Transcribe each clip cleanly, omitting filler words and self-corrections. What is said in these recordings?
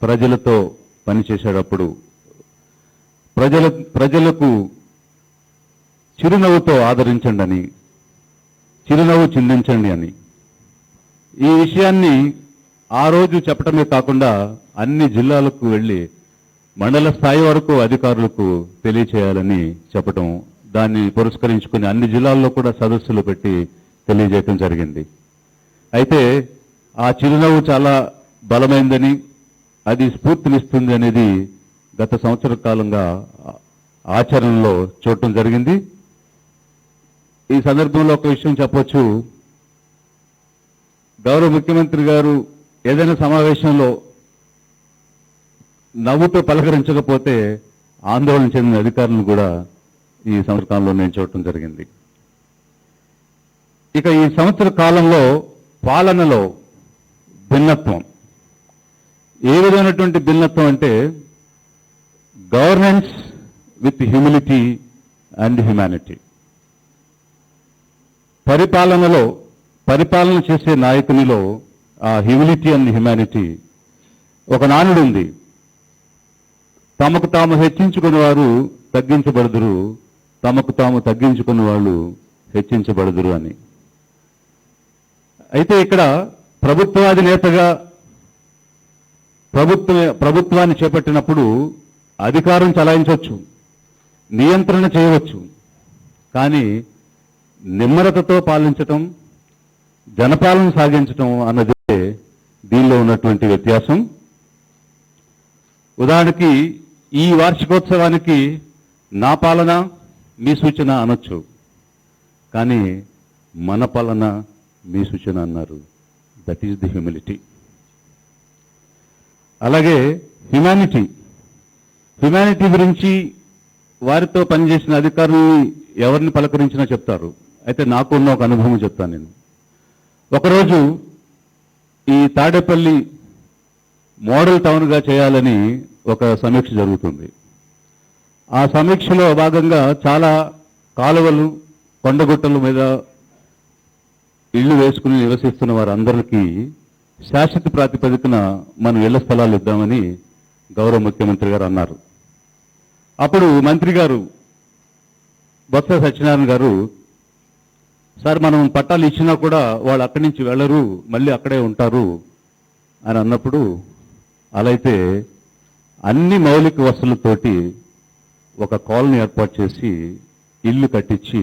ప్రజలతో పనిచేసేటప్పుడు ప్రజలకు చిరునవ్వుతో ఆదరించండి అని, చిరునవ్వు చిందించండి అని ఈ విషయాన్ని ఆ రోజు చెప్పటమే కాకుండా అన్ని జిల్లాలకు వెళ్ళి మండల స్థాయి వరకు అధికారులకు తెలియచేయాలని చెప్పటం, దాన్ని పురస్కరించుకుని అన్ని జిల్లాల్లో కూడా సదస్సులు పెట్టి తెలియజేయటం జరిగింది. అయితే ఆ చిరునవ్వు చాలా బలమైందని, అది స్ఫూర్తినిస్తుంది అనేది గత సంవత్సర కాలంగా ఆచరణలో చూడటం జరిగింది. ఈ సందర్భంలో ఒక విషయం చెప్పొచ్చు. గౌరవ ముఖ్యమంత్రి గారు ఏదైనా సమావేశంలో నవ్వుతో పలకరించకపోతే ఆందోళన చెందిన అధికారులను కూడా ఈ సంవత్సర కాలంలో నేను చూడటం జరిగింది. ఇక ఈ సంవత్సర కాలంలో పాలనలో భిన్నత్వం, ఏ విధమైనటువంటి భిన్నత్వం అంటే governance with humility and humanity. పరిపాలన చేసే నాయకునిలో ఆ హ్యూమిలిటీ అండ్ హ్యుమానిటీ ఒక నానుడు ఉంది. తమకు తాము హెచ్చించుకున్న వారు తగ్గించబడుదురు, తమకు తాము తగ్గించుకున్న వాళ్ళు హెచ్చించబడుదురు అని. అయితే ఇక్కడ ప్రభుత్వాధినేతగా ప్రభుత్వాన్ని చేపట్టినప్పుడు అధికారం చలాయించవచ్చు, నియంత్రణ చేయవచ్చు. కానీ నిమ్మరతతో పాలించటం, జనపాలన సాగించటం అన్నదే దీనిలో ఉన్నటువంటి వ్యత్యాసం. ఉదాహరణకి ఈ వార్షికోత్సవానికి నా పాలన మీ సూచన అనొచ్చు, కానీ మన పాలన మీ సూచన అన్నారు. That is the humility. అలాగే హ్యుమానిటీ గురించి వారితో పనిచేసిన అధికారులు ఎవరిని పలకరించినా చెప్తారు. అయితే నాకున్న ఒక అనుభవం చెప్తాను నేను. ఒకరోజు ఈ తాడేపల్లి మోడల్ టౌన్గా చేయాలని ఒక సమీక్ష జరుగుతుంది. ఆ సమీక్షలో భాగంగా చాలా కాలువలు, కొండగుట్టల మీద ఇళ్లు వేసుకుని నివసిస్తున్న వారందరికీ శాశ్వత ప్రాతిపదికన మనం ఇళ్ల స్థలాలు ఇద్దామని గౌరవ ముఖ్యమంత్రి గారు అన్నారు. అప్పుడు మంత్రి గారు బొత్స సత్యనారాయణ గారు, సార్ మనం పట్టాలు ఇచ్చినా కూడా వాళ్ళు అక్కడి నుంచి వెళ్ళరు, మళ్ళీ అక్కడే ఉంటారు అని అన్నప్పుడు, అలా అయితే అన్ని మౌలిక వసతులతోటి ఒక కాలనీ ఏర్పాటు చేసి ఇల్లు కట్టించి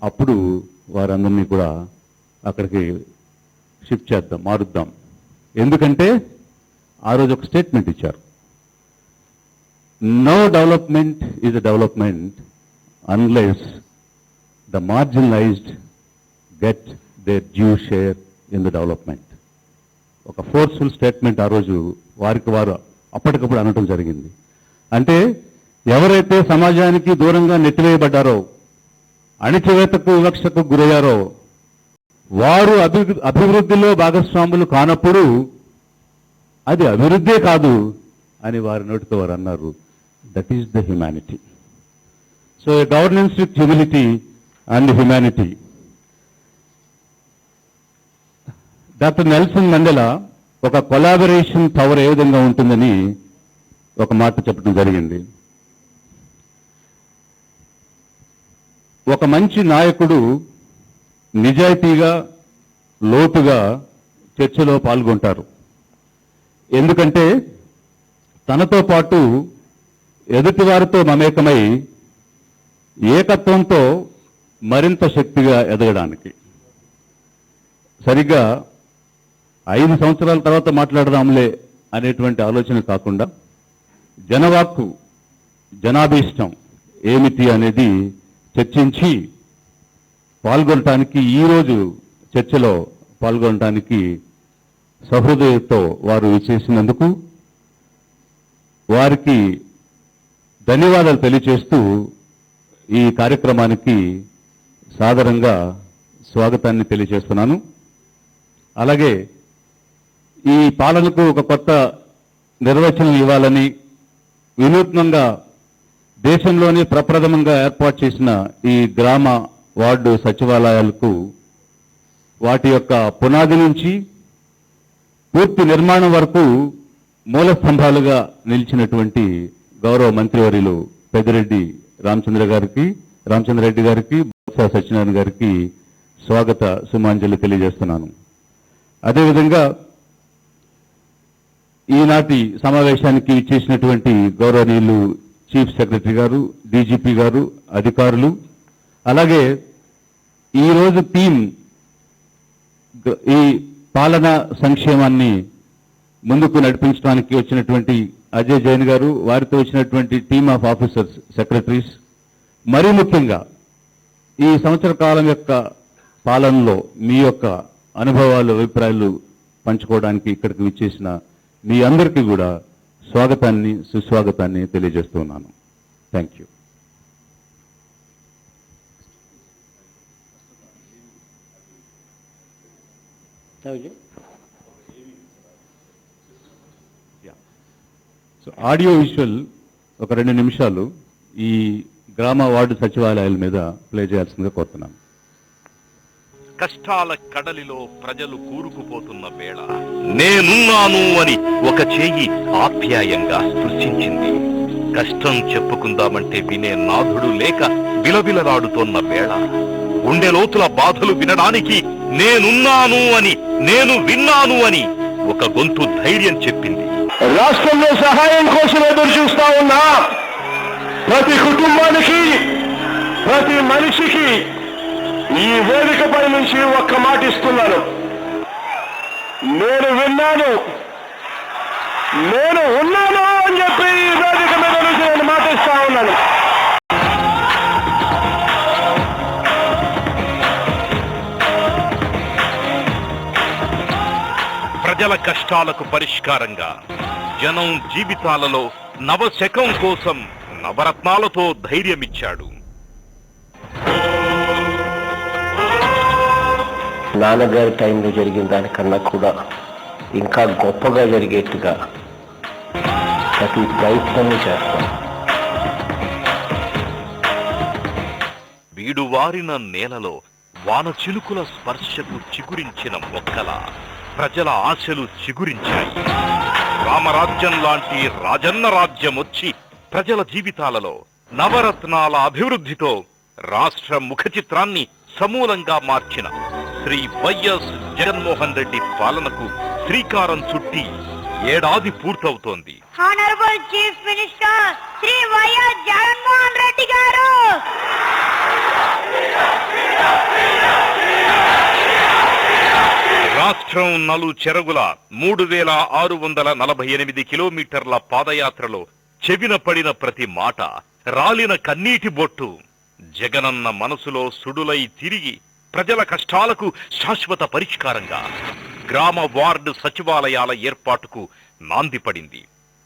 అప్పుడు వారందరినీ కూడా అక్కడికి షిఫ్ట్ చేద్దాం, మారుద్దాం. ఎందుకంటే ఆ రోజు ఒక స్టేట్మెంట్ ఇచ్చారు, no development is a development unless the marginalised get their due share in the development. ఒక ఫోర్స్ఫుల్ స్టేట్మెంట్ ఆ రోజు వారికి వారు అప్పటికప్పుడు అనటం జరిగింది. అంటే ఎవరైతే సమాజానికి దూరంగా నెట్టివేయబడ్డారో, అణిచివేతకు వివక్షకు గురయ్యారో, వారు అభివృద్ధిలో భాగస్వాములు కానప్పుడు అది అభివృద్ధే కాదు అని వారి నోటితో వారు అన్నారు. That is the humanity. So governance with humility and humanity. Doctor Nelson Mandela ఒక కొలాబరేషన్ పవర్ ఏ విధంగా ఉంటుందని ఒక మాట చెప్పడం జరిగింది. ఒక మంచి నాయకుడు నిజాయితీగా, లోతుగా చర్చలో పాల్గొంటారు. ఎందుకంటే తనతో పాటు ఎదుటివారితో మమేకమై ఏకత్వంతో మరింత శక్తిగా ఎదగడానికి. సరిగ్గా 5 సంవత్సరాల తర్వాత మాట్లాడదాంలే అనేటువంటి ఆలోచన కాకుండా జనవాక్కు, జనాభీష్టం ఏమిటి అనేది చర్చించి పాల్గొనటానికి, ఈరోజు చర్చలో పాల్గొనటానికి సహృదయతో వారు విచ్చేసినందుకు వారికి ధన్యవాదాలు తెలియజేస్తూ ఈ కార్యక్రమానికి సాదరంగా స్వాగతాన్ని తెలియజేస్తున్నాను. అలాగే ఈ పాలనకు ఒక కొత్త నిర్వచనం ఇవ్వాలని, వినూత్నంగా దేశంలోనే ప్రప్రథమంగా ఏర్పాటు చేసిన ఈ గ్రామ వార్డు సచివాలయాలకు వాటి యొక్క పునాది నుంచి పూర్తి నిర్మాణం వరకు మూల స్తంభాలుగా నిలిచినటువంటి గౌరవ మంత్రివర్యులు పెద్దిరెడ్డి రామచంద్రరెడ్డి గారికి బొత్స సత్యనారాయణ గారికి స్వాగత సుమాంజలి తెలియజేస్తున్నాను. అదేవిధంగా ఈనాటి సమావేశానికి ఇచ్చేసినటువంటి గౌరవనీయులు చీఫ్ సెక్రటరీ గారు, డీజీపీ గారు, అధికారులు, అలాగే ఈరోజు టీం ఈ పాలనా సంక్షేమాన్ని ముందుకు నడిపించడానికి వచ్చినటువంటి అజయ్ జైన్ గారు, వారితో వచ్చినటువంటి టీమ్ ఆఫ్ ఆఫీసర్స్, సెక్రటరీస్, మరీ ముఖ్యంగా ఈ సంవత్సర కాలం యొక్క పాలనలో మీ యొక్క అనుభవాలు, అభిప్రాయాలు పంచుకోవడానికి ఇక్కడికి విచ్చేసిన మీ అందరికీ కూడా స్వాగతాన్ని, సుస్వాగతాన్ని తెలియజేస్తున్నాను. Thank you. So audio visual ఒక 2 నిమిషాలు ఈ గ్రామ వార్డు సచివాలయాల మీద ప్లే చేయాల్సిందిగా కోరుతున్నాను. కష్టాల కడలిలో ప్రజలు కూరుకుపోతున్న వేళ నేనున్నాను అని ఒక చేయి ఆప్యాయంగా స్పృశించింది. కష్టం చెప్పుకుందామంటే వినే నాథుడు లేక విలవిలలాడుతోన్న వేళ గుండె లోతుల బాధలు వినడానికి నేనున్నాను అని, నేను విన్నాను అని ఒక గొంతు ధైర్యం చెప్పింది. రాష్ట్రంలో సహాయం కోసం ఎదురు చూస్తా ఉన్నా ప్రతి కుటుంబానికి, ప్రతి మనిషికి ఈ వేదికపై నుంచి ఒక్క మాట ఇస్తున్నాను. నేను విన్నాను, నేను ఉన్నాను అని చెప్పి ఈ వేదిక మీద నుంచి నేను మాట ఇస్తా ఉన్నాను. ప్రజల కష్టాలకు పరిష్కారంగా జనం జీవితాలలో నవశకం కోసం నవరత్నాలతో ధైర్యమిచ్చాడు. నాన్నగారి టైంలో జరిగిన దానికన్నా కూడా ఇంకా గొప్పగా జరిగేట్టుగా ప్రతి ప్రయత్నం చేస్తాం. వీడువారిన నేలలో వాన చిలుకుల స్పర్శకు చిగురించిన మొక్కల ప్రజల ఆశలు చిగురించాయి. రామరాజ్యం లాంటి రాజన్న రాజ్యం వచ్చి ప్రజల జీవితాలలో నవరత్నాల అభివృద్ధితో రాష్ట్ర ముఖ చిత్రాన్ని సమూలంగా మార్చిన శ్రీ వైఎస్ జగన్మోహన్ రెడ్డి పాలనకు శ్రీకారం చుట్టి ఏడాది పూర్తవుతోంది. Honourable chief minister Shri YS Jaganmohan Reddy గారు రాష్ట్రం నలు చెరగుల 3648 కిలోమీటర్ల పాదయాత్రలో చెవిన పడిన ప్రతి మాట, రాలిన కన్నీటి బొట్టు జగనన్న మనసులో సుడులై తిరిగి ప్రజల కష్టాలకు శాశ్వత పరిష్కారంగా గ్రామ వార్డు సచివాలయాల ఏర్పాటుకు నాంది పడింది.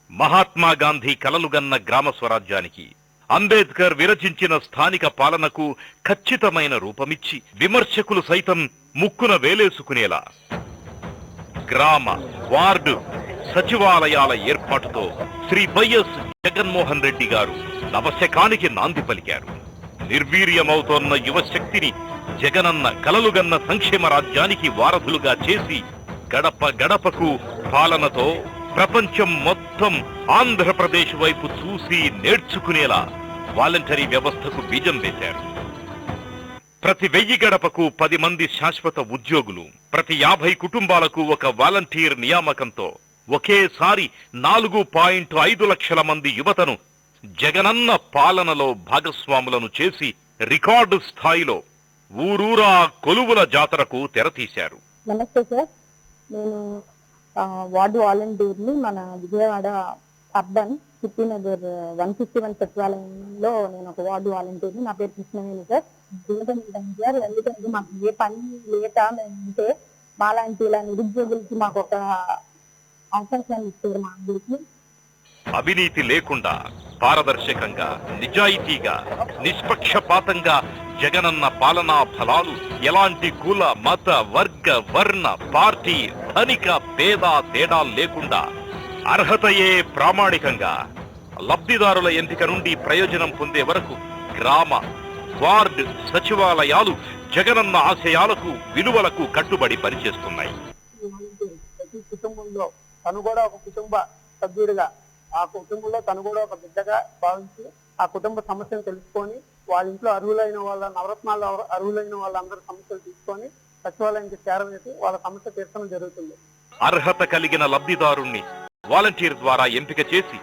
మహాత్మా గాంధీ కలలుగన్న గ్రామ స్వరాజ్యానికి, అంబేద్కర్ విరచించిన స్థానిక పాలనకు ఖచ్చితమైన రూపమిచ్చి విమర్శకులు సైతం ముక్కున వేలేసుకునేలా గ్రామ వార్డు సచివాలయాల ఏర్పాటుతో శ్రీ వైఎస్ జగన్మోహన్ రెడ్డి గారు నవశకానికి నాంది పలికారు. నిర్వీర్యమవుతోన్న యువశక్తిని జగనన్న కలలుగన్న సంక్షేమ రాజ్యానికి వారధులుగా చేసి గడప గడపకు పాలనతో ప్రపంచం మొత్తం ఆంధ్రప్రదేశ్ వైపు చూసి నేర్చుకునేలా వాలంటరీ వ్యవస్థకు బీజం వేశారు. ప్రతి 1000 గడపకు 10 మంది శాశ్వత ఉద్యోగులు, ప్రతి 50 కుటుంబాలకు ఒక వాలంటీర్ నియామకంతో ఒకేసారి 4.5 లక్షల మంది యువతను జగనన్న పాలనలో భాగస్వాములను చేసి రికార్డు స్థాయిలో ఊరూరా కొలువుల జాతరకు తెరతీశారు. నమస్తే సార్, నేను వార్డు వాలంటీర్ని. మన విజయవాడ అర్బన్ సిటీనగర్ 151 సచివాలయంలో నేను ఒక వార్డు వాలంటీర్ని. నా పేరు కృష్ణవేణి సార్. సార్ ఎందుకంటే మాకు ఏ పని లేక మేముంటే మాలాంటి ఇలా నిరుద్యోగులకి మాకు ఒక అవకాశాన్ని ఇస్తారు. మా అందరికి అవినీతి లేకుండా పారదర్శకంగా, నిజాయితీగా, నిష్పక్షపాతంగా జగనన్న పాలనా ఫలాలు ఎలాంటి కుల, మత, వర్గ, వర్ణ, పార్టీ, ధనిక, పేద తేడా లేకుండా అర్హతయే ప్రామాణికంగా లబ్ధిదారుల ఎంపిక నుండి ప్రయోజనం పొందే వరకు గ్రామ వార్డు సచివాలయాలు జగనన్న ఆశయాలకు, విలువలకు కట్టుబడి పనిచేస్తున్నాయి. ప్రతి కుటుంబంలో తను కూడా ఒక కుటుంబ సభ్యుడిగా ఆ కుటుంబంలో తను కూడా ఒక బిడ్డగా భావించి ఆ కుటుంబ సమస్యను తెలుసుకొని వాళ్ళ ఇంట్లో అర్హులైన వాళ్ళ నవరత్నాలు అర్హులైన వాళ్ళందరూ సమస్యలు తీసుకొని సచివాలయానికి చేరవేసి వాళ్ళ సమస్య తీర్చడం జరుగుతుంది. అర్హత కలిగిన లబ్ధిదారుణ్ణి వాలంటీర్ ద్వారా ఎంపిక చేసి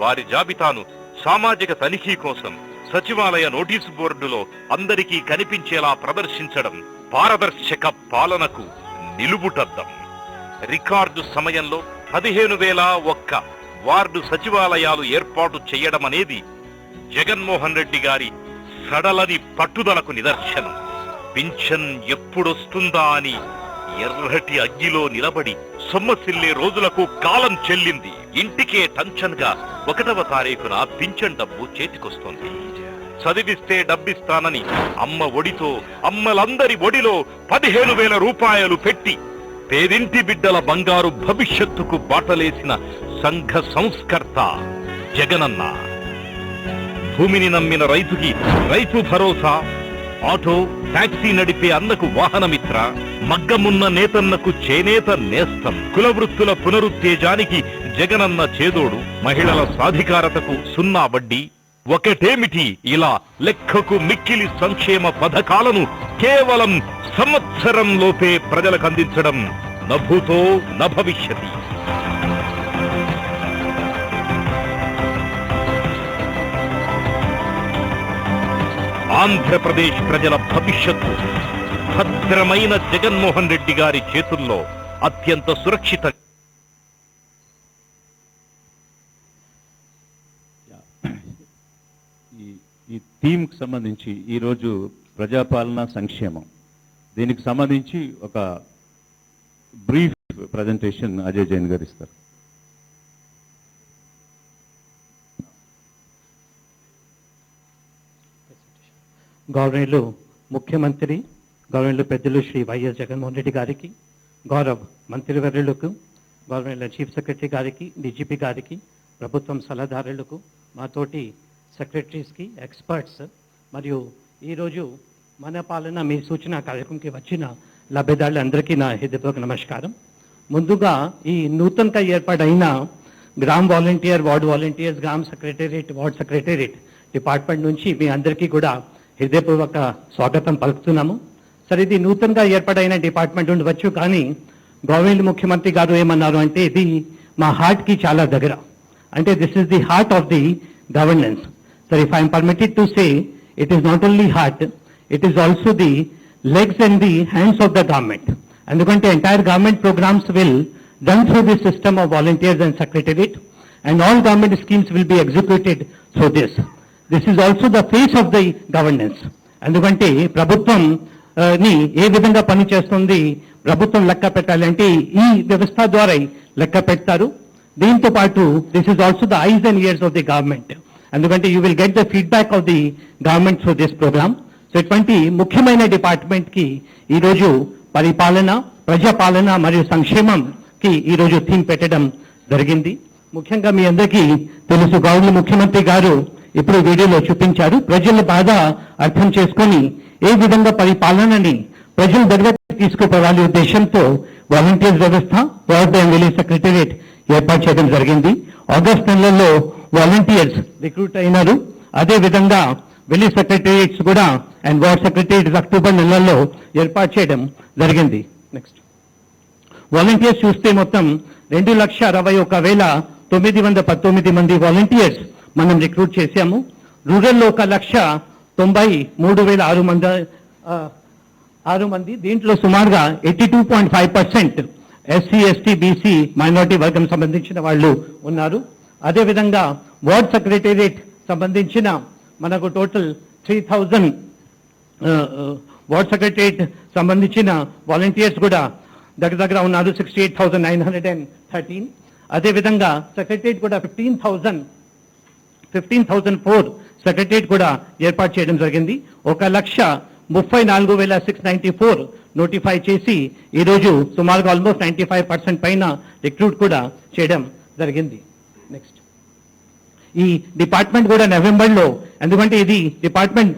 వారి జాబితాను సామాజిక తనిఖీ కోసం సచివాలయ నోటీసు బోర్డులో అందరికీ కనిపించేలా ప్రదర్శించడం పారదర్శక పాలనకు నిలువుటద్దం. రికార్డు సమయంలో 15,001 వార్డు సచివాలయాలు ఏర్పాటు చేయడం అనేది జగన్మోహన్ రెడ్డి గారి సడలని పట్టుదలకు నిదర్శనం. పింఛన్ ఎప్పుడొస్తుందా అని ఎర్రటి అగ్గిలో నిలబడి సొమ్మసిల్లే రోజులకు కాలం చెల్లింది. ఇంటికే టెన్షన్ గా 1వ తారీఖున పింఛన్ డబ్బు చేతికొస్తుంది. చదివిస్తే డబ్బిస్తానని అమ్మ ఒడితో అమ్మలందరి ఒడిలో 15,000 రూపాయలు పెట్టి పేదింటి బిడ్డల బంగారు భవిష్యత్తుకు బాటలేసిన సంఘ సంస్కర్త జగనన్న. భూమిని నమ్మిన రైతుకి రైతు భరోసా, ఆటో టాక్సీ నడిపే అన్నకు వాహనమిత్ర, మగ్గమున్న నేతన్నకు చేనేత నేస్తం, కుల వృత్తుల పునరుత్తేజానికి జగనన్న చేదోడు, మహిళల సాధికారతకు 0 వడ్డీ. ఒకటేమిటి, ఇలా లెక్కకు మిక్కిలి సంక్షేమ పథకాలను కేవలం సంవత్సరంలోపే ప్రజలకు అందించడం నభూతో నభవిష్యతి. ఆంధ్రప్రదేశ్ ప్రజల భవిష్యత్తు భద్రమైన జగన్మోహన్ రెడ్డి గారి చేతుల్లో అత్యంత సురక్షిత. ఈ థీమ్కి సంబంధించి ఈరోజు ప్రజాపాలన సంక్షేమం, దీనికి సంబంధించి ఒక బ్రీఫ్ ప్రజెంటేషన్ అజయ్ జైన్ గారు ఇస్తారు. గౌరవనీయులు ముఖ్యమంత్రి, గౌరవనీయులు పెద్దలు శ్రీ వైఎస్ జగన్మోహన్ రెడ్డి గారికి, గౌరవ మంత్రివర్యులకు, గౌరవనీయుల చీఫ్ సెక్రటరీ గారికి, డీజీపీ గారికి, ప్రభుత్వం సలహాదారులకు, మాతోటి సెక్రటరీస్కి, ఎక్స్పర్ట్స్ మరియు ఈరోజు మన పాలన మీ సూచన కార్యక్రమంకి వచ్చిన లబ్ధిదారులందరికీ నా హృదయపూర్వక నమస్కారం. ముందుగా ఈ నూతనంగా ఏర్పాటైన gram volunteer, ward volunteers, gram secretariat, ward secretariat department నుంచి మీ అందరికీ కూడా హృదయపూర్వక స్వాగతం పలుకుతున్నాము. సరే, ఇది నూతనంగా ఏర్పాటైన డిపార్ట్మెంట్ ఉండవచ్చు, కానీ గవర్నమెంట్ ముఖ్యమంత్రి గారు ఏమన్నారు అంటే ఇది మా హార్ట్కి చాలా దగ్గర, అంటే this is the heart of the governance. సరే, if I'm permitted to say, it is not only heart, it is also the legs and the hands of the government. ఎందుకంటే entire government programs will run through the system of volunteers and secretariat, and all government schemes will be executed through this. This is also the face of the governance. ఎందుకంటే ప్రభుత్వం ని ఏ విధంగా పని చేస్తుంది ప్రభుత్వం లెక్క పెట్టాలంటే ఈ వ్యవస్థ ద్వారా లెక్క పెడతారు. దీంతో పాటు this is also the eyes and ears of the government. ఎందుకంటే you will get the feedback of the government through this programme. So ఇటువంటి ముఖ్యమైన డిపార్ట్మెంట్కి ఈరోజు పరిపాలన, ప్రజాపాలన మరియు సంక్షేమంకి ఈరోజు థీమ్ పెట్టడం జరిగింది. ముఖ్యంగా మీ అందరికీ తెలుసు, గౌరవ ముఖ్యమంత్రి గారు ఇప్పుడు వీడియోలో చూపించారు, ప్రజల బాధ అర్థం చేసుకొని ఏ విధంగా పరిపాలనని ప్రజల దగ్గరకు తీసుకుపోవాలి ఉద్దేశంతో వాలంటీర్స్ వ్యవస్థ, వార్డ్ అండ్ విలేజ్ సెక్రటేరియట్ ఏర్పాటు చేయడం జరిగింది. ఆగస్ట్ నెలలో వాలంటీర్స్ రిక్రూట్ అయినారు. అదే విధంగా విలేజ్ సెక్రటేరియట్స్ కూడా అండ్ వార్డ్ సెక్రటేరియట్స్ అక్టోబర్ నెలలో ఏర్పాటు చేయడం జరిగింది. నెక్స్ట్, వాలంటీర్స్ చూస్తే మొత్తం 2,61,919 మంది వాలంటీర్స్ మనం రిక్రూట్ చేశాము. రూరల్లో 1,93,606 మంది, దీంట్లో సుమారుగా 82.5% ఎస్సీ, ఎస్టీ, బీసీ, మైనారిటీ వర్గం సంబంధించిన వాళ్ళు ఉన్నారు. అదేవిధంగా వార్డ్ సెక్రటేరియట్ సంబంధించిన మనకు టోటల్ 3,000 వార్డ్ సెక్రటేరియట్ సంబంధించిన వాలంటీర్స్ కూడా దగ్గర ఉన్నారు, 68,913. అదేవిధంగా సెక్రటేరియట్ కూడా 15,004 సెక్రటేరియట్ కూడా ఏర్పాటు చేయడం జరిగింది. 1,34,694 నోటిఫై చేసి ఈరోజు సుమారుగా ఆల్మోస్ట్ 95% పైన రిక్రూట్ కూడా చేయడం జరిగింది. నెక్స్ట్, ఈ డిపార్ట్మెంట్ కూడా నవంబర్లో, ఎందుకంటే ఇది డిపార్ట్మెంట్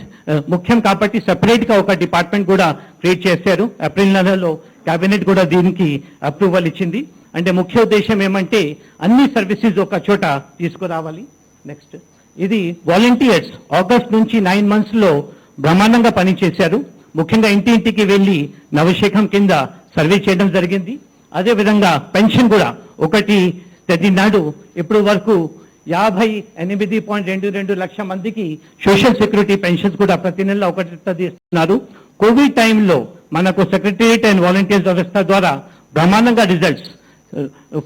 ముఖ్యం కాబట్టి సెపరేట్ గా ఒక డిపార్ట్మెంట్ కూడా క్రియేట్ చేశారు. ఏప్రిల్ నెలలో కేబినెట్ కూడా దీనికి అప్రూవల్ ఇచ్చింది. అంటే ముఖ్య ఉద్దేశం ఏమంటే అన్ని సర్వీసెస్ ఒక చోట తీసుకురావాలి. నెక్స్ట్ ఇది వాలంటీర్స్ ఆగస్ట్ నుంచి 9 months లో బ్రహ్మాండంగా పనిచేశారు. ముఖ్యంగా ఇంటింటికి వెళ్ళి నవశేఖం కింద సర్వే చేయడం జరిగింది. అదేవిధంగా పెన్షన్ కూడా ఒకటి నాడు ఇప్పటి వరకు 58.22 లక్షల మందికి సోషల్ సెక్యూరిటీ పెన్షన్స్ కూడా ప్రతి నెల ఒకటి ఇస్తున్నారు. కోవిడ్ టైంలో మనకు సెక్రటరియట్ అండ్ వాలంటీర్స్ వ్యవస్థ ద్వారా బ్రహ్మాండంగా రిజల్ట్స్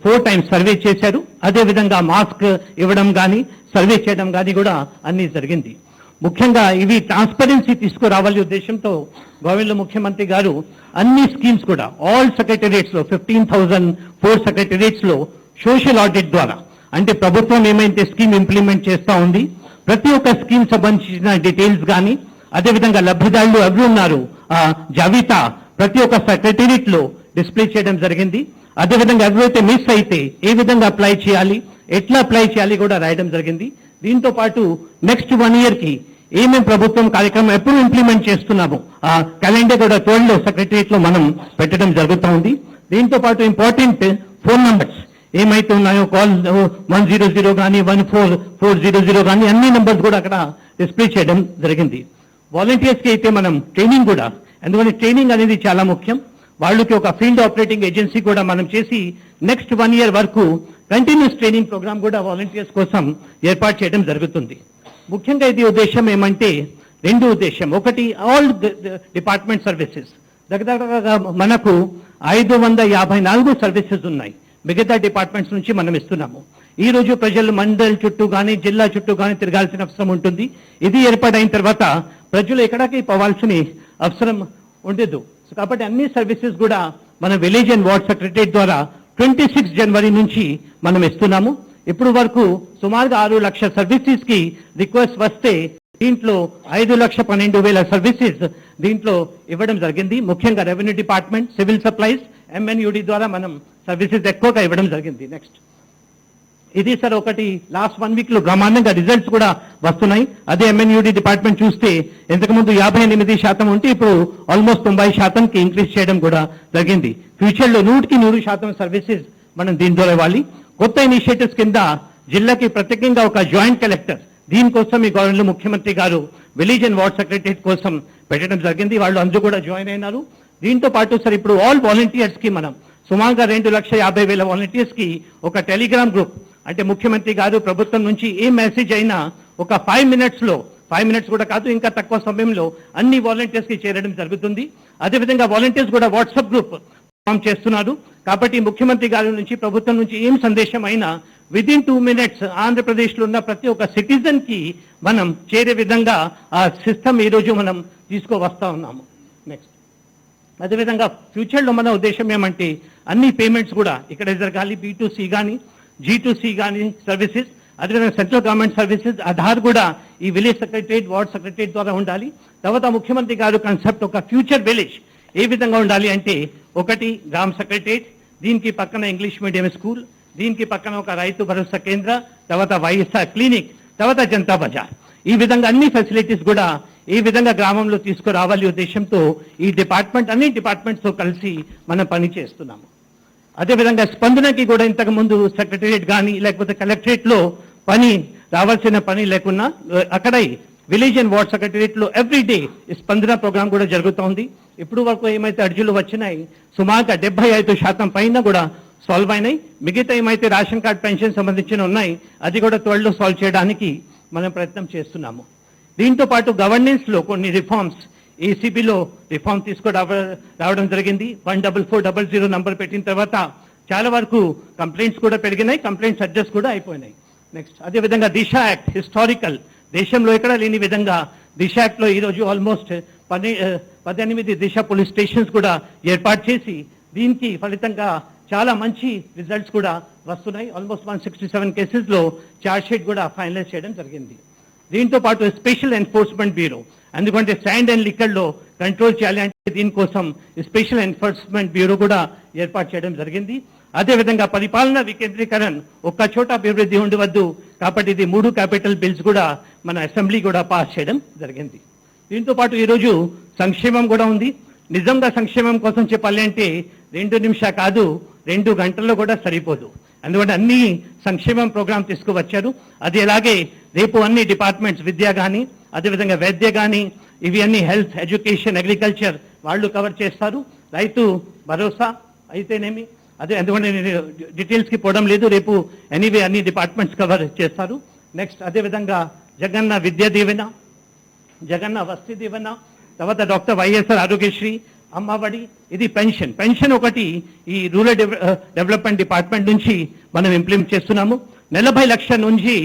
4 times సర్వే చేశారు. అదేవిధంగా మాస్క్ ఇవ్వడం కానీ సర్వే చేయడం కానీ కూడా అన్ని జరిగింది. ముఖ్యంగా ఇవి ట్రాన్స్పరెన్సీ తీసుకురావాలి ఉద్దేశంతో గవర్నమెంట్ ముఖ్యమంత్రి గారు అన్ని స్కీమ్స్ కూడా ఆల్ సెక్రటరియట్స్ లో 15,004 సెక్రటరియట్స్ లో సోషల్ ఆడిట్ ద్వారా అంటే ప్రభుత్వం ఏమైతే స్కీమ్ ఇంప్లిమెంట్ చేస్తా ఉంది ప్రతి ఒక్క స్కీమ్ సంబంధించిన డీటెయిల్స్ కానీ అదేవిధంగా లబ్ధిదారులు ఎవరు ఉన్నారు ఆ జాబితా ప్రతి ఒక్క సెక్రటరియట్ లో డిస్ప్లే చేయడం జరిగింది. అదేవిధంగా ఎవరైతే మిస్ అయితే ఏ విధంగా అప్లై చేయాలి ఎట్లా అప్లై చేయాలి కూడా రాయడం జరిగింది. దీంతో పాటు నెక్స్ట్ 1 year కి ఏమేం ప్రభుత్వం కార్యక్రమం ఎప్పుడు ఇంప్లిమెంట్ చేస్తున్నాము ఆ క్యాలెండర్ కూడా త్వరలో సెక్రటరియట్ లో మనం పెట్టడం జరుగుతూ ఉంది. దీంతో పాటు ఇంపార్టెంట్ ఫోన్ నంబర్స్ ఏమైతే ఉన్నాయో కాల్ 100 కానీ 14400 కానీ అన్ని నంబర్స్ కూడా అక్కడ డిస్ప్లే చేయడం జరిగింది. వాలంటీర్స్ కి అయితే మనం ట్రైనింగ్ కూడా ఎందుకంటే ట్రైనింగ్ అనేది చాలా ముఖ్యం. వాళ్ళకి ఒక ఫీల్డ్ ఆపరేటింగ్ ఏజెన్సీ కూడా మనం చేసి నెక్స్ట్ 1 year వరకు కంటిన్యూస్ ట్రైనింగ్ ప్రోగ్రామ్ కూడా వాలంటీర్స్ కోసం ఏర్పాటు చేయడం జరుగుతుంది. ముఖ్యంగా ఇది ఉద్దేశం ఏమంటే 2 ఉద్దేశం. ఒకటి ఆల్ డిపార్ట్మెంట్ సర్వీసెస్ దగ్గర మనకు 554 సర్వీసెస్ ఉన్నాయి. మిగతా డిపార్ట్మెంట్స్ నుంచి మనం ఇస్తున్నాము. ఈ రోజు ప్రజలు మండల్ చుట్టూ కానీ జిల్లా చుట్టూ కానీ తిరగాల్సిన అవసరం ఉంటుంది. ఇది ఏర్పాటైన తర్వాత ప్రజలు ఎక్కడికి పోవాల్సిన అవసరం ఉండదు. కాబట్టి అన్ని సర్వీసెస్ కూడా మన విలేజ్ అండ్ వార్డ్ సెక్రటరియట్ ద్వారా 26 January నుంచి మనం ఇస్తున్నాము. ఇప్పుడు వరకు సుమారుగా 6 లక్షల సర్వీసెస్ కి రిక్వెస్ట్ వస్తే దీంట్లో 5,12,000 సర్వీసెస్ దీంట్లో ఇవ్వడం జరిగింది. ముఖ్యంగా revenue department, civil supplies, MNUD ద్వారా మనం సర్వీసెస్ ఎక్కువగా ఇవ్వడం జరిగింది. నెక్స్ట్ ఇది సార్ ఒకటి లాస్ట్ 1 week లో బ్రహ్మాండంగా రిజల్ట్స్ కూడా వస్తున్నాయి. అదే MNUD డిపార్ట్మెంట్ చూస్తే ఇంతకుముందు 58% ఉంటే ఇప్పుడు ఆల్మోస్ట్ 90%కి ఇంక్రీజ్ చేయడం కూడా జరిగింది. ఫ్యూచర్ లో 100% సర్వీసెస్ మనం దీని ద్వారా ఇవ్వాలి. కొత్త ఇనిషియేటివ్స్ కింద జిల్లాకి ప్రత్యేకంగా ఒక జాయింట్ కలెక్టర్ దీనికోసం ఈ గవర్నమెంట్ ముఖ్యమంత్రి గారు విలేజ్ అండ్ వార్డ్ సెక్రటరియట్ కోసం పెట్టడం జరిగింది. వాళ్ళు అందరూ కూడా జాయిన్ అయినారు. దీంతో పాటు సార్ ఇప్పుడు ఆల్ వాలంటీర్స్ కి మనం సుమారుగా 2,50,000 వాలంటీర్స్ కి ఒక టెలిగ్రామ్ గ్రూప్ అంటే ముఖ్యమంత్రి గారు ప్రభుత్వం నుంచి ఏ మెసేజ్ అయినా ఒక 5 minutes లో 5 minutes కూడా కాదు ఇంకా తక్కువ సమయంలో అన్ని వాలంటీర్స్ కి చేరడం జరుగుతుంది. అదేవిధంగా వాలంటీర్స్ కూడా వాట్సాప్ గ్రూప్ ఫామ్ చేస్తున్నారు. కాబట్టి ముఖ్యమంత్రి గారి నుంచి ప్రభుత్వం నుంచి ఏం సందేశం అయినా విదిన్ 2 minutes ఆంధ్రప్రదేశ్ లో ఉన్న ప్రతి ఒక్క సిటిజన్ కి మనం చేరే విధంగా ఆ సిస్టమ్ ఈ రోజు మనం తీసుకువస్తా ఉన్నాము. నెక్స్ట్ అదేవిధంగా ఫ్యూచర్ లో మన ఉద్దేశం ఏమంటే అన్ని పేమెంట్స్ కూడా ఇక్కడ జరగాలి. B2C కానీ G2C కానీ సర్వీసెస్ అదేవిధంగా సెంట్రల్ గవర్నమెంట్ సర్వీసెస్ ఆధార్ కూడా ఈ విలేజ్ సెక్రటరియట్ వార్డ్ సెక్రటరియట్ ద్వారా ఉండాలి. తర్వాత ముఖ్యమంత్రి గారు కాన్సెప్ట్ ఒక ఫ్యూచర్ విలేజ్ ఏ విధంగా ఉండాలి అంటే ఒకటి గ్రామ సెక్రటరియట్, దీనికి పక్కన ఇంగ్లీష్ మీడియం స్కూల్, దీనికి పక్కన ఒక రైతు భరోసా కేంద్ర, తర్వాత వైఎస్ఆర్ క్లినిక్, తర్వాత జనతా బజార్. ఈ విధంగా అన్ని ఫెసిలిటీస్ కూడా ఈ విధంగా గ్రామంలో తీసుకురావాలి ఉద్దేశంతో ఈ డిపార్ట్మెంట్ అన్ని డిపార్ట్మెంట్స్ తో కలిసి మనం పని చేస్తున్నాము. అదేవిధంగా స్పందనకి కూడా ఇంతకు ముందు సెక్రటరియట్ కానీ లేకపోతే కలెక్టరేట్ లో పని రావాల్సిన పని లేకున్నా అక్కడ విలేజ్ అండ్ వార్డ్ సెక్రటరియట్ లో ఎవ్రీడే స్పందన ప్రోగ్రామ్ కూడా జరుగుతోంది. ఇప్పుడు వరకు ఏమైతే అర్జీలు వచ్చినాయి సుమారుగా 75% పైన కూడా సాల్వ్ అయినాయి. మిగతా ఏమైతే రేషన్ కార్డ్ పెన్షన్ సంబంధించిన ఉన్నాయి అది కూడా త్వరలో సాల్వ్ చేయడానికి మనం ప్రయత్నం చేస్తున్నాము. దీంతో పాటు గవర్నెన్స్ లో కొన్ని రిఫార్మ్స్ ఏసీబీలో రిఫార్మ్ రావడం జరిగింది. 14400 నంబర్ పెట్టిన తర్వాత చాలా వరకు కంప్లైంట్స్ కూడా పెరిగినాయి, కంప్లైంట్స్ అడ్జస్ట్ కూడా అయిపోయినాయి. నెక్స్ట్ అదేవిధంగా దిశ యాక్ట్ హిస్టారికల్ దేశంలో ఎక్కడ లేని విధంగా దిశ యాక్ట్ లో ఈ రోజు ఆల్మోస్ట్ 18 దిశ పోలీస్ స్టేషన్స్ కూడా ఏర్పాటు చేసి దీనికి ఫలితంగా చాలా మంచి రిజల్ట్స్ కూడా వస్తున్నాయి. ఆల్మోస్ట్ 167 కేసెస్ లో చార్జ్ షీట్ కూడా ఫైనలైజ్ చేయడం జరిగింది. దీంతో పాటు స్పెషల్ ఎన్ఫోర్స్మెంట్ బ్యూరో ఎందుకంటే శాండ్ అండ్ లిక్కర్ లో కంట్రోల్ చేయాలి అంటే దీనికోసం స్పెషల్ ఎన్ఫోర్స్మెంట్ బ్యూరో కూడా ఏర్పాటు చేయడం జరిగింది. అదేవిధంగా పరిపాలన వికేంద్రీకరణ ఒక్క చోట అభివృద్ధి ఉండవద్దు కాబట్టి ఇది 3 క్యాపిటల్ బిల్స్ కూడా మన అసెంబ్లీ కూడా పాస్ చేయడం జరిగింది. దీంతో పాటు ఈరోజు సంక్షేమం కూడా ఉంది. నిజంగా సంక్షేమం కోసం చెప్పాలి అంటే 2 నిమిషాలు కాదు 2 గంటల్లో కూడా సరిపోదు. అందువల్ల అన్ని సంక్షేమం ప్రోగ్రాం తీసుకువచ్చారు. అది అలాగే రేపు అన్ని డిపార్ట్మెంట్స్, విద్య కానీ, అదేవిధంగా వైద్య కానీ, ఇవి అన్ని హెల్త్, ఎడ్యుకేషన్, అగ్రికల్చర్ వాళ్ళు కవర్ చేస్తారు. రైతు భరోసా అయితేనేమి, అదే అందువల్ల నేను డీటెయిల్స్కి పోవడం లేదు. రేపు ఎనీవే అన్ని డిపార్ట్మెంట్స్ కవర్ చేస్తారు. నెక్స్ట్ అదేవిధంగా జగన్న విద్యా దీవెన, జగన్న వసతి దీవెన, తర్వాత డాక్టర్ వైఎస్ఆర్ ఆరోగ్యశ్రీ, అమ్మఒడి, ఇది పెన్షన్ ఒకటి ఈ రూరల్ డెవలప్మెంట్ డిపార్ట్మెంట్ నుంచి మనం ఇంప్లిమెంట్ చేస్తున్నాము. 40 లక్షల నుంచి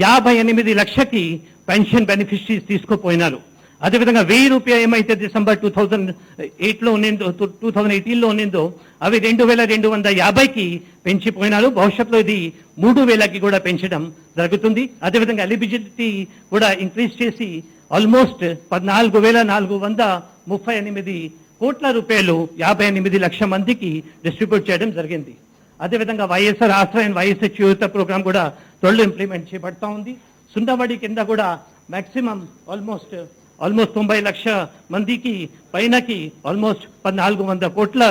58 లక్షకి పెన్షన్ బెనిఫిషరీస్ తీసుకుపోయినారు. అదేవిధంగా 1000 రూపాయలు ఏమైతే డిసెంబర్ 2018లో ఉన్నిందో అవి 2250కి పెంచిపోయినారు. భవిష్యత్తులో ఇది 3000కి కూడా పెంచడం జరుగుతుంది. అదేవిధంగా ఎలిజిబిలిటీ కూడా ఇంక్రీజ్ చేసి ఆల్మోస్ట్ 14,438 కోట్ల రూపాయలు 58 లక్షల మందికి డిస్ట్రిబ్యూట్ చేయడం జరిగింది. అదేవిధంగా వైఎస్ఆర్ ఆశ్రయ వైఎస్ఆర్ యువత ప్రోగ్రాం కూడా త్వరలో ఇంప్లిమెంట్ చేయబడతా ఉంది. సుందరబడి కింద కూడా మాక్సిమం ఆల్మోస్ట్ 90 లక్షల మందికి పైనకి ఆల్మోస్ట్ 1400 కోట్ల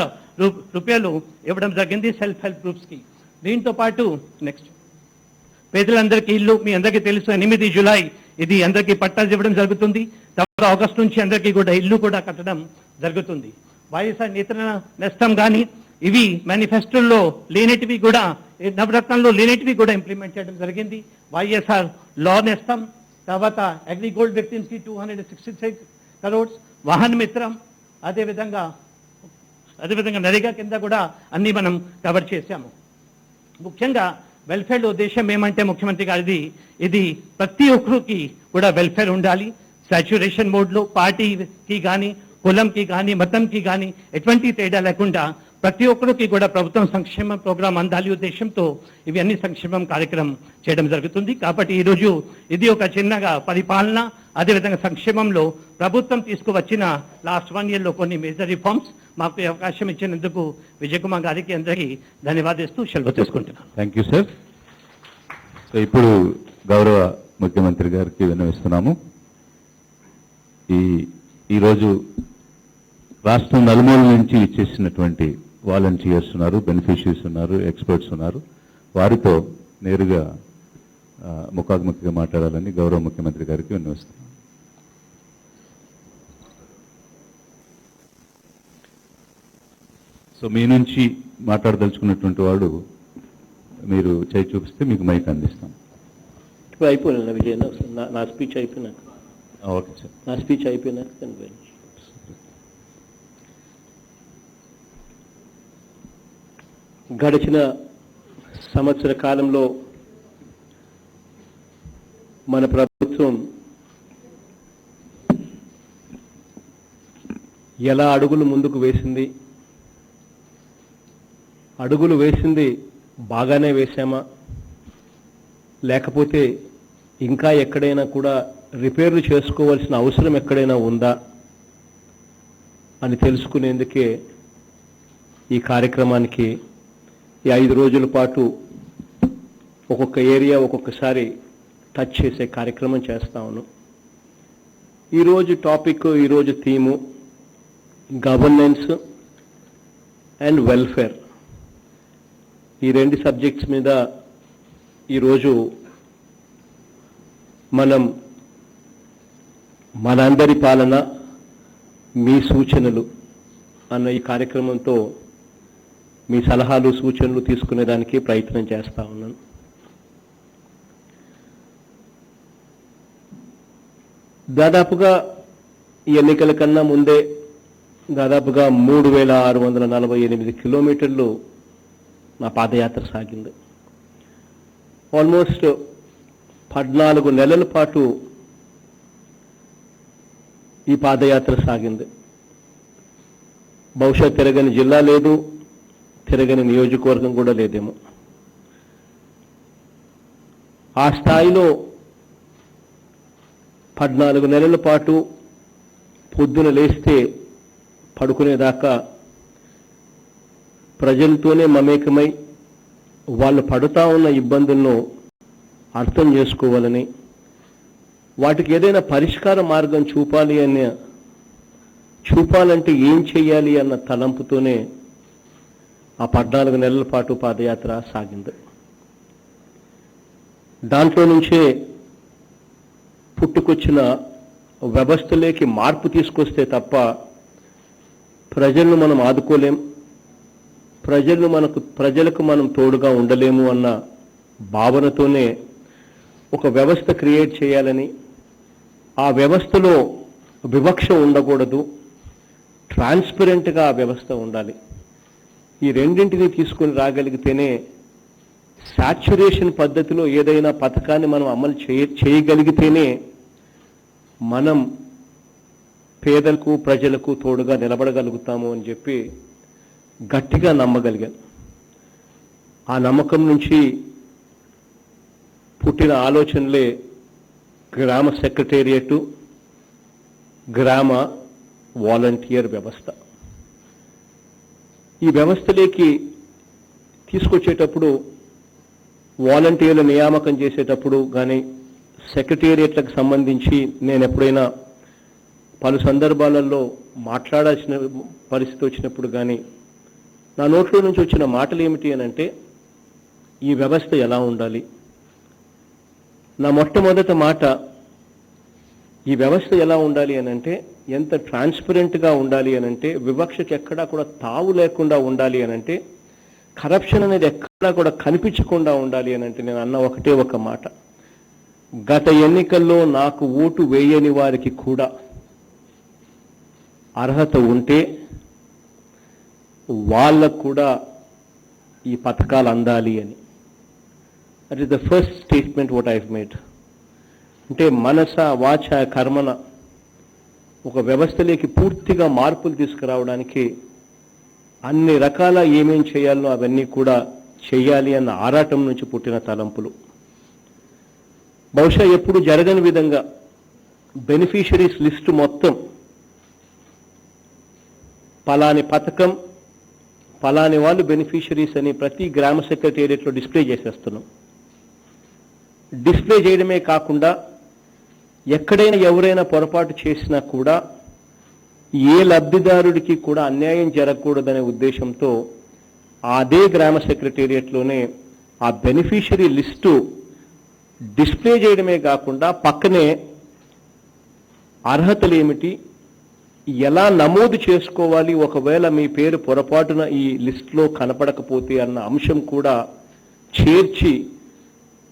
రూపాయలు ఇవ్వడం జరిగింది సెల్ఫ్ హెల్ప్ గ్రూప్స్కి. దీంతో పాటు నెక్స్ట్ పేదలందరికీ ఇల్లు, మీ అందరికీ తెలుసు 8 జూలై ఇది అందరికీ పట్టాలు ఇవ్వడం జరుగుతుంది. తర్వాత ఆగస్టు నుంచి అందరికీ కూడా ఇల్లు కూడా కట్టడం జరుగుతుంది. వైఎస్ఆర్ నేతన నేస్తం కానీ ఇవి మేనిఫెస్టోలో లేనిటివి కూడా, నవరత్నంలో లేనిటివి కూడా ఇంప్లిమెంట్ చేయడం జరిగింది. వైఎస్ఆర్ లా నేస్తం, తర్వాత అగ్రిగోల్డ్ విక్టిమ్స్ కి 266 crores, వాహన మిత్రం, అదేవిధంగా నరేగా కింద కూడా అన్ని మనం కవర్ చేశాము. ముఖ్యంగా వెల్ఫేర్ ఉద్దేశం ఏమంటే ముఖ్యమంత్రి గారిది, ఇది ప్రతి ఒక్కరికి కూడా వెల్ఫేర్ ఉండాలి. సాచ్యురేషన్ మోడ్లో పార్టీకి కానీ, కులంకి కానీ, మతంకి కానీ ఎటువంటి తేడా లేకుండా ప్రతి ఒక్కరికి కూడా ప్రభుత్వం సంక్షేమ ప్రోగ్రాం అందాలి ఉద్దేశంతో ఇవి అన్ని సంక్షేమం కార్యక్రమం చేయడం జరుగుతుంది. కాబట్టి ఈరోజు ఇది ఒక చిన్నగా పరిపాలన, అదేవిధంగా సంక్షేమంలో ప్రభుత్వం తీసుకువచ్చిన లాస్ట్ 1 yearలో కొన్ని మేజర్ రిఫార్మ్స్ మాకు అవకాశం ఇచ్చినందుకు విజయ్ కుమార్ గారికి అందరికీ ధన్యవాదిస్తూ సెలవు తీసుకుంటున్నాను. Thank you sir. సో ఇప్పుడు గౌరవ ముఖ్యమంత్రి గారికి విన్నవిస్తున్నాము. ఈరోజు రాష్ట్రం నలుమూల నుంచి ఇచ్చేసినటువంటి వాలంటీర్స్ ఉన్నారు, బెనిఫిషరీస్ ఉన్నారు, ఎక్స్పర్ట్స్ ఉన్నారు. వారితో నేరుగా ముఖాముఖిగా మాట్లాడాలని గౌరవ ముఖ్యమంత్రి గారికి విన్నవిస్తున్నాను. సో మీ నుంచి మాట్లాడదలుచుకున్నటువంటి వాడు మీరు చేయి చూపిస్తే మీకు మైక్ అందిస్తాం. అయిపోయినా విజయ్, నా స్పీచ్ అయిపోయినాక, ఓకే సార్, నా స్పీచ్ అయిపోయినాక గడిచిన సంవత్సర కాలంలో మన ప్రభుత్వం ఎలా అడుగులు ముందుకు వేసింది, అడుగులు వేసింది బాగానే వేశామా, లేకపోతే ఇంకా ఎక్కడైనా కూడా రిపేర్లు చేసుకోవాల్సిన అవసరం ఎక్కడైనా ఉందా అని తెలుసుకునేందుకే ఈ కార్యక్రమానికి ఈ 5 రోజుల పాటు ఒక్కొక్క ఏరియా ఒక్కొక్కసారి టచ్ చేసే కార్యక్రమం చేస్తా ఉన్నాం. ఈరోజు టాపిక్, ఈరోజు థీము గవర్నెన్స్ అండ్ వెల్ఫేర్. ఈ 2 సబ్జెక్ట్స్ మీద ఈరోజు మనం మనందరి పాలన మీ సూచనలు అన్న ఈ కార్యక్రమంతో మీ సలహాలు సూచనలు తీసుకునేదానికి ప్రయత్నం చేస్తా ఉన్నాను. దాదాపుగా ఈ ఎన్నికల కన్నా ముందే దాదాపుగా 3648 కిలోమీటర్లు నా పాదయాత్ర సాగింది. ఆల్మోస్ట్ 14 నెలల పాటు ఈ పాదయాత్ర సాగింది. బహుశా తిరగని జిల్లా లేదు, తిరగని నియోజకవర్గం కూడా లేదేమో. ఆ స్థాయిలో 14 నెలల పాటు పొద్దున లేస్తే పడుకునేదాకా ప్రజలతోనే మమేకమై వాళ్ళు పడుతూ ఉన్న ఇబ్బందులను అర్థం చేసుకోవాలని, వాటికి ఏదైనా పరిష్కార మార్గం చూపాలంటే ఏం చేయాలి అన్న తలంపుతోనే ఆ 14 నెలల పాటు పాదయాత్ర సాగింది. దాంట్లో నుంచే పుట్టుకొచ్చిన వ్యవస్థలోకి మార్పు తీసుకొస్తే తప్ప ప్రజలను మనం ఆదుకోలేం, ప్రజలకు మనం తోడుగా ఉండలేము అన్న భావనతోనే ఒక వ్యవస్థ క్రియేట్ చేయాలని, ఆ వ్యవస్థలో వివక్ష ఉండకూడదు, ట్రాన్స్పరెంట్గా ఆ వ్యవస్థ ఉండాలి. ఈ రెండింటిని తీసుకొని రాగలిగితేనే సాచ్యురేషన్ పద్ధతిలో ఏదైనా పథకాన్ని మనం అమలు చేయగలిగితేనే మనం పేదలకు ప్రజలకు తోడుగా నిలబడగలుగుతాము అని చెప్పి గట్టిగా నమ్మగలిగాను. ఆ నమ్మకం నుంచి పుట్టిన ఆలోచనలే గ్రామ సెక్రటేరియట్, గ్రామ వాలంటీర్ వ్యవస్థ. ఈ వ్యవస్థలోకి తీసుకొచ్చేటప్పుడు, వాలంటీర్ల నియామకం చేసేటప్పుడు కానీ, సెక్రటేరియట్లకు సంబంధించి నేను ఎప్పుడైనా పలు సందర్భాలలో మాట్లాడాల్సిన పరిస్థితి వచ్చినప్పుడు కానీ నా నోట్లో నుంచి వచ్చిన మాటలు ఏమిటి అని అంటే, ఈ వ్యవస్థ ఎలా ఉండాలి. నా మొట్టమొదటి మాట, ఈ వ్యవస్థ ఎలా ఉండాలి అని అంటే ఎంత ట్రాన్స్పరెంట్గా ఉండాలి అని అంటే, వివక్షకి ఎక్కడా కూడా తావు లేకుండా ఉండాలి అని అంటే, కరప్షన్ అనేది ఎక్కడా కూడా కనిపించకుండా ఉండాలి అని అంటే నేను అన్న ఒకటే ఒక మాట, గత ఎన్నికల్లో నాకు ఓటు వేయని వారికి కూడా అర్హత ఉంటే వాళ్ళకు కూడా ఈ పథకాలు అందాలి అని. That is the first statement what I have made. అంటే మనస వాచ కర్మన ఒక వ్యవస్థలోకి పూర్తిగా మార్పులు తీసుకురావడానికి అన్ని రకాల ఏమేం చేయాలో అవన్నీ కూడా చేయాలి అన్న ఆరాటం నుంచి పుట్టిన తలంపులు. బహుశా ఎప్పుడు జరగని విధంగా బెనిఫిషరీస్ లిస్టు మొత్తం పలాని పథకం, పలాని వాళ్ళు బెనిఫిషరీస్ అని ప్రతి గ్రామ సెక్రటేరియట్లో డిస్ప్లే చేసేస్తున్నాం. డిస్ప్లే చేయడమే కాకుండా ఎక్కడైనా ఎవరైనా పొరపాటు చేసినా కూడా ఏ లబ్ధిదారుడికి కూడా అన్యాయం జరగకూడదనే ఉద్దేశంతో అదే గ్రామ సెక్రటేరియట్లోనే ఆ బెనిఫిషరీ లిస్టు డిస్ప్లే చేయడమే కాకుండా పక్కనే అర్హతలు ఏమిటి, ఎలా నమోదు చేసుకోవాలి ఒకవేళ మీ పేరు పొరపాటున ఈ లిస్టులో కనపడకపోతే అన్న అంశం కూడా చేర్చి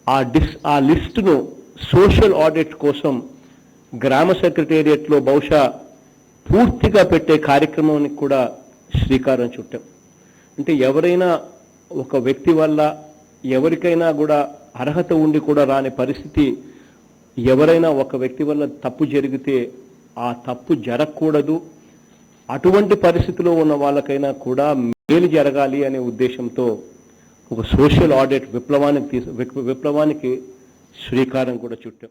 ఆ లిస్టును సోషల్ ఆడిట్ కోసం గ్రామ సెక్రటేరియట్లో బహుశా పూర్తిగా పెట్టే కార్యక్రమానికి కూడా శ్రీకారం చుట్టాం. అంటే ఎవరైనా ఒక వ్యక్తి వల్ల ఎవరికైనా కూడా అర్హత ఉండి కూడా రాని పరిస్థితి, ఎవరైనా ఒక వ్యక్తి వల్ల తప్పు జరిగితే ఆ తప్పు జరగకూడదు, అటువంటి పరిస్థితిలో ఉన్న వాళ్ళకైనా కూడా మేలు జరగాలి అనే ఉద్దేశంతో ఒక సోషల్ ఆడిట్ విప్లవానికి శ్రీకారం కూడా చుట్టాం.